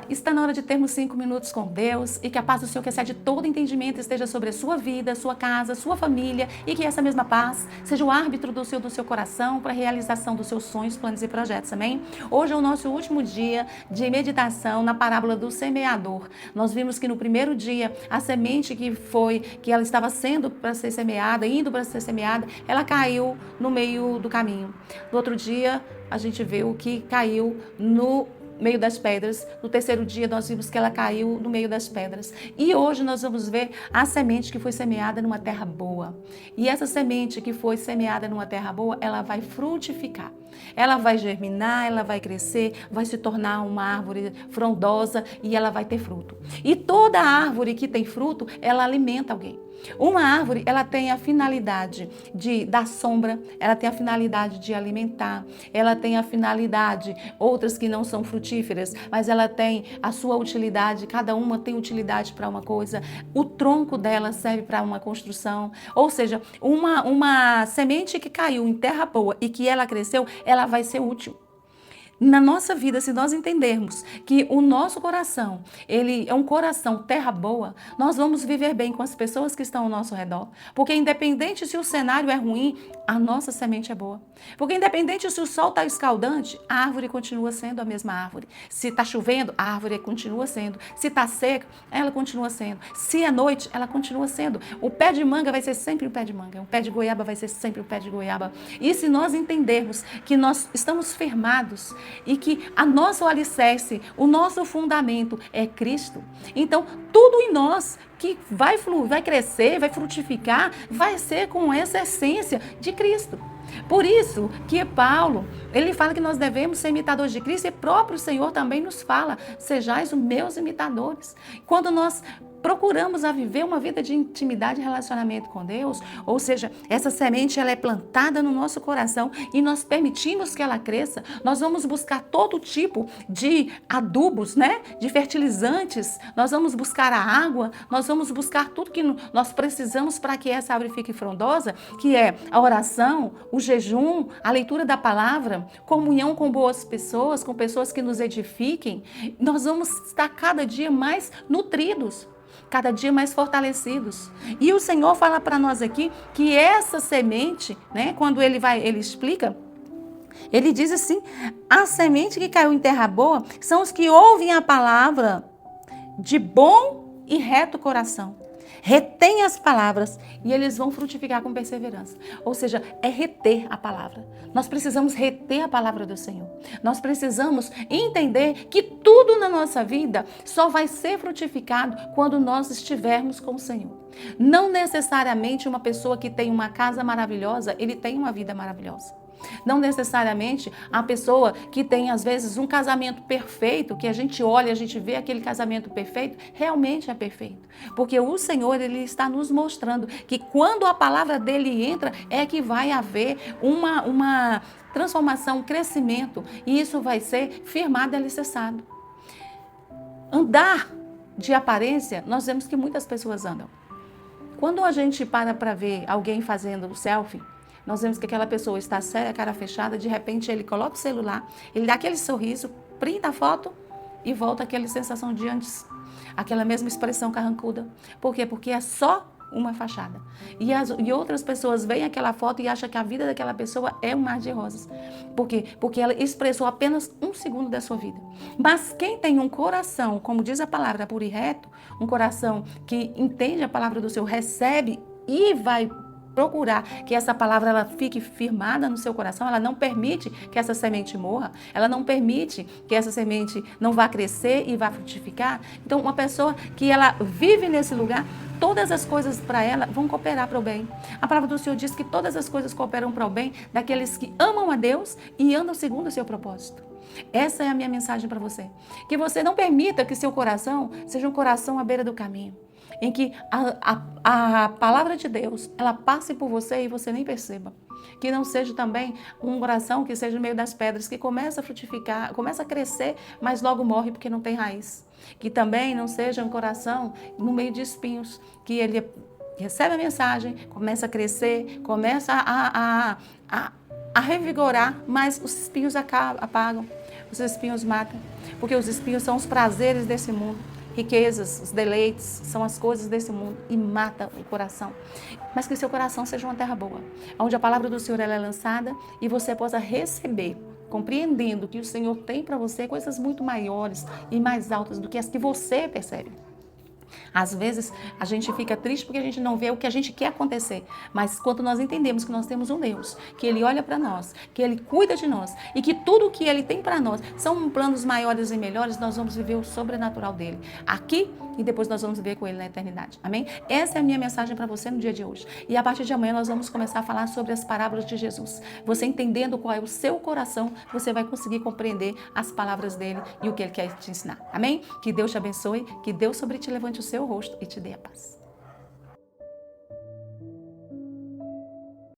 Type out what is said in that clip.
Está na hora de termos 5 minutos com Deus e que a paz do Senhor, que excede todo entendimento, esteja sobre a sua vida, sua casa, sua família e que essa mesma paz seja o árbitro do seu coração para a realização dos seus sonhos, planos e projetos, amém? Hoje é o nosso último dia de meditação na parábola do semeador. Nós vimos que no primeiro dia a semente que ela estava sendo para ser semeada, indo para ser semeada, ela caiu no meio do caminho. No outro dia a gente viu que caiu no meio das pedras. No terceiro dia nós vimos que ela caiu no meio das pedras. E hoje nós vamos ver a semente que foi semeada numa terra boa. E essa semente que foi semeada numa terra boa, ela vai frutificar. Ela vai germinar, ela vai crescer, vai se tornar uma árvore frondosa e ela vai ter fruto. E toda árvore que tem fruto, ela alimenta alguém. Uma árvore, ela tem a finalidade de dar sombra, ela tem a finalidade de alimentar, ela tem a finalidade, outras que não são frutíferas, mas ela tem a sua utilidade, cada uma tem utilidade para uma coisa, o tronco dela serve para uma construção, ou seja, uma semente que caiu em terra boa e que ela cresceu, ela vai ser útil. Na nossa vida, se nós entendermos que o nosso coração, ele é um coração terra boa, nós vamos viver bem com as pessoas que estão ao nosso redor. Porque independente se o cenário é ruim, a nossa semente é boa. Porque independente se o sol está escaldante, a árvore continua sendo a mesma árvore. Se está chovendo, a árvore continua sendo. Se está seca, ela continua sendo. Se é noite, ela continua sendo. O pé de manga vai ser sempre um pé de manga. O pé de goiaba vai ser sempre um pé de goiaba. E se nós entendermos que nós estamos firmados e que a nosso alicerce, o nosso fundamento é Cristo, então tudo em nós que vai fluir, vai crescer, vai frutificar, vai ser com essa essência de Cristo. Por isso que Paulo, ele fala que nós devemos ser imitadores de Cristo e próprio Senhor também nos fala, sejais os meus imitadores. Quando nós procuramos a viver uma vida de intimidade e relacionamento com Deus, ou seja, essa semente ela é plantada no nosso coração e nós permitimos que ela cresça, nós vamos buscar todo tipo de adubos, né? De fertilizantes, nós vamos buscar a água, nós vamos buscar tudo que nós precisamos para que essa árvore fique frondosa, que é a oração, o jejum, a leitura da palavra, comunhão com boas pessoas, com pessoas que nos edifiquem. Nós vamos estar cada dia mais nutridos, cada dia mais fortalecidos. E o Senhor fala para nós aqui que essa semente, né, quando ele explica, ele diz assim: a semente que caiu em terra boa são os que ouvem a palavra de bom e reto coração. Retém as palavras e eles vão frutificar com perseverança. Ou seja, é reter a palavra. Nós precisamos reter a palavra do Senhor. Nós precisamos entender que tudo na nossa vida só vai ser frutificado quando nós estivermos com o Senhor. Não necessariamente uma pessoa que tem uma casa maravilhosa, ele tem uma vida maravilhosa. Não necessariamente a pessoa que tem, às vezes, um casamento perfeito, que a gente olha, a gente vê aquele casamento perfeito, realmente é perfeito. Porque o Senhor, Ele está nos mostrando que quando a palavra dEle entra, é que vai haver uma transformação, um crescimento, e isso vai ser firmado e alicerçado. Andar de aparência, nós vemos que muitas pessoas andam. Quando a gente para ver alguém fazendo selfie, nós vemos que aquela pessoa está séria, cara fechada, de repente ele coloca o celular, ele dá aquele sorriso, printa a foto e volta aquela sensação de antes, aquela mesma expressão carrancuda. Por quê? Porque é só uma fachada. E outras pessoas veem aquela foto e acham que a vida daquela pessoa é um mar de rosas. Por quê? Porque ela expressou apenas 1 segundo da sua vida. Mas quem tem um coração, como diz a palavra, puro e reto, um coração que entende a palavra do Senhor, recebe e vai procurar que essa palavra ela fique firmada no seu coração, ela não permite que essa semente morra, ela não permite que essa semente não vá crescer e vá frutificar. Então, uma pessoa que ela vive nesse lugar, todas as coisas para ela vão cooperar para o bem. A palavra do Senhor diz que todas as coisas cooperam para o bem daqueles que amam a Deus e andam segundo o seu propósito. Essa é a minha mensagem para você. Que você não permita que seu coração seja um coração à beira do caminho, em que a palavra de Deus, ela passe por você e você nem perceba. Que não seja também um coração que seja no meio das pedras, que começa a frutificar, começa a crescer, mas logo morre porque não tem raiz. Que também não seja um coração no meio de espinhos, que ele recebe a mensagem, começa a crescer, começa a a revigorar, mas os espinhos apagam, os espinhos matam, porque os espinhos são os prazeres desse mundo, riquezas, os deleites, são as coisas desse mundo e mata o coração. Mas que seu coração seja uma terra boa, onde a palavra do Senhor ela é lançada e você possa receber, compreendendo que o Senhor tem para você coisas muito maiores e mais altas do que as que você percebe. Às vezes a gente fica triste porque a gente não vê o que a gente quer acontecer, mas quando nós entendemos que nós temos um Deus, que Ele olha para nós, que Ele cuida de nós e que tudo o que Ele tem para nós são planos maiores e melhores, nós vamos viver o sobrenatural dEle aqui e depois nós vamos viver com Ele na eternidade. Amém? Essa é a minha mensagem para você no dia de hoje. E a partir de amanhã nós vamos começar a falar sobre as parábolas de Jesus. Você entendendo qual é o seu coração, você vai conseguir compreender as palavras dEle e o que Ele quer te ensinar. Amém? Que Deus te abençoe, que Deus sobre ti levante o seu rosto e te dê a paz.